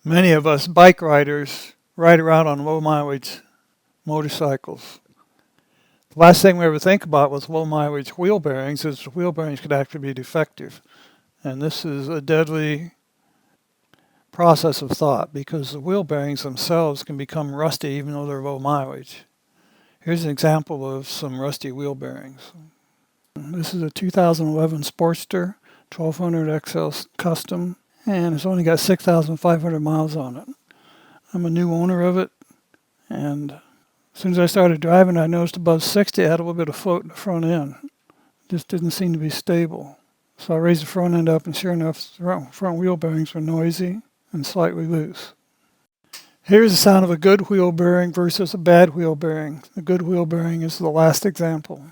Many of us bike riders ride around on low mileage motorcycles. The last thing we ever think about with low mileage wheel bearings is wheel bearings could actually be defective. And this is a deadly process of thought because the wheel bearings themselves can become rusty even though they're low mileage. Here's an example of some rusty wheel bearings. This is a 2011 Sportster 1200 XL Custom, and it's only got 6,500 miles on it. I'm a new owner of it, and as soon as I started driving, I noticed above 60 I had a little bit of float in the front end. It just didn't seem to be stable. So I raised the front end up, and sure enough, the front wheel bearings were noisy and slightly loose. Here's the sound of a good wheel bearing versus a bad wheel bearing. The good wheel bearing is the last example.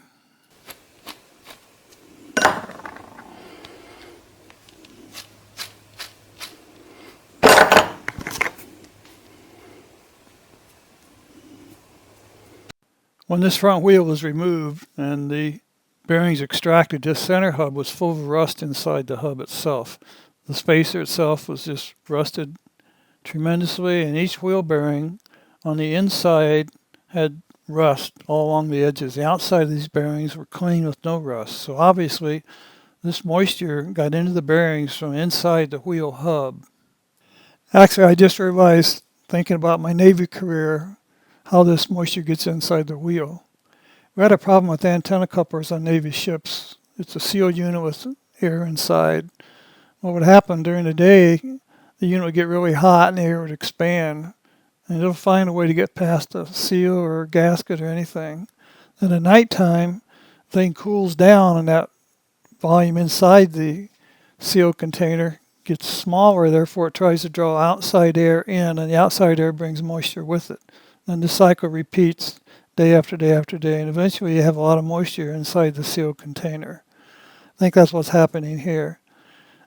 When this front wheel was removed and the bearings extracted, this center hub was full of rust inside the hub itself. The spacer itself was just rusted tremendously, and each wheel bearing on the inside had rust all along the edges. The outside of these bearings were clean with no rust. So obviously this moisture got into the bearings from inside the wheel hub. Actually, I just realized, thinking about my Navy career, how this moisture gets inside the wheel. We had a problem with antenna couplers on Navy ships. It's a sealed unit with air inside. What would happen during the day, the unit would get really hot and the air would expand, and it'll find a way to get past a seal or a gasket or anything. Then at nighttime, the thing cools down and that volume inside the sealed container gets smaller, therefore it tries to draw outside air in, and the outside air brings moisture with it. Then the cycle repeats day after day after day, and eventually you have a lot of moisture inside the sealed container. I think that's what's happening here.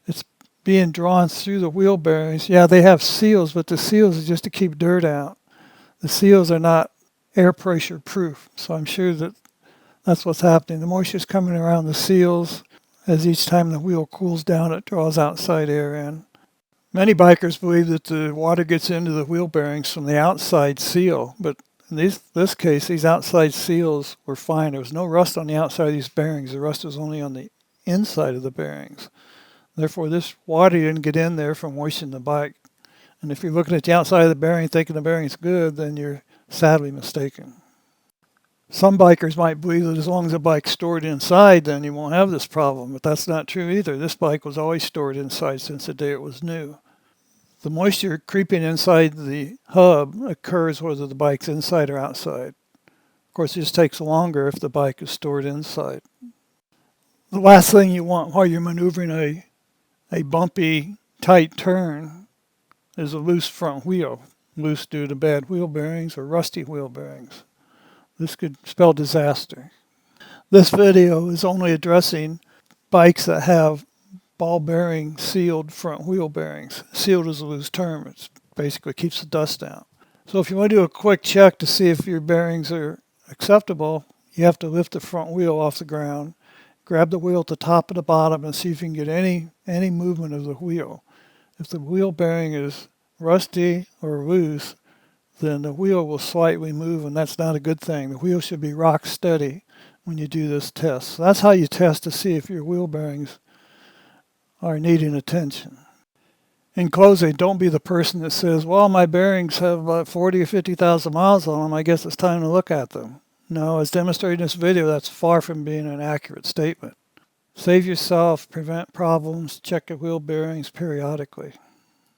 It's being drawn through the wheel bearings. Yeah, they have seals, but the seals are just to keep dirt out. The seals are not air pressure proof, so I'm sure that that's what's happening. The moisture is coming around the seals. As each time the wheel cools down, it draws outside air in. Many bikers believe that the water gets into the wheel bearings from the outside seal, but in this case, these outside seals were fine. There was no rust on the outside of these bearings. The rust was only on the inside of the bearings. Therefore, this water didn't get in there from moistening the bike. And if you're looking at the outside of the bearing thinking the bearing's good, then you're sadly mistaken. Some bikers might believe that as long as the bike's stored inside, then you won't have this problem, but that's not true either. This bike was always stored inside since the day it was new. The moisture creeping inside the hub occurs whether the bike's inside or outside. Of course, it just takes longer if the bike is stored inside. The last thing you want while you're maneuvering a bumpy, tight turn is a loose front wheel, loose due to bad wheel bearings or rusty wheel bearings. This could spell disaster. This video is only addressing bikes that have ball bearing sealed front wheel bearings. Sealed is a loose term. It basically keeps the dust out. So if you want to do a quick check to see if your bearings are acceptable, you have to lift the front wheel off the ground, grab the wheel at the top and the bottom, and see if you can get any movement of the wheel. If the wheel bearing is rusty or loose, then the wheel will slightly move, and that's not a good thing. The wheel should be rock steady when you do this test. So that's how you test to see if your wheel bearings are needing attention. In closing, don't be the person that says, well, my bearings have about 40 or 50,000 miles on them. I guess it's time to look at them. No, as demonstrated in this video, that's far from being an accurate statement. Save yourself, prevent problems, check your wheel bearings periodically.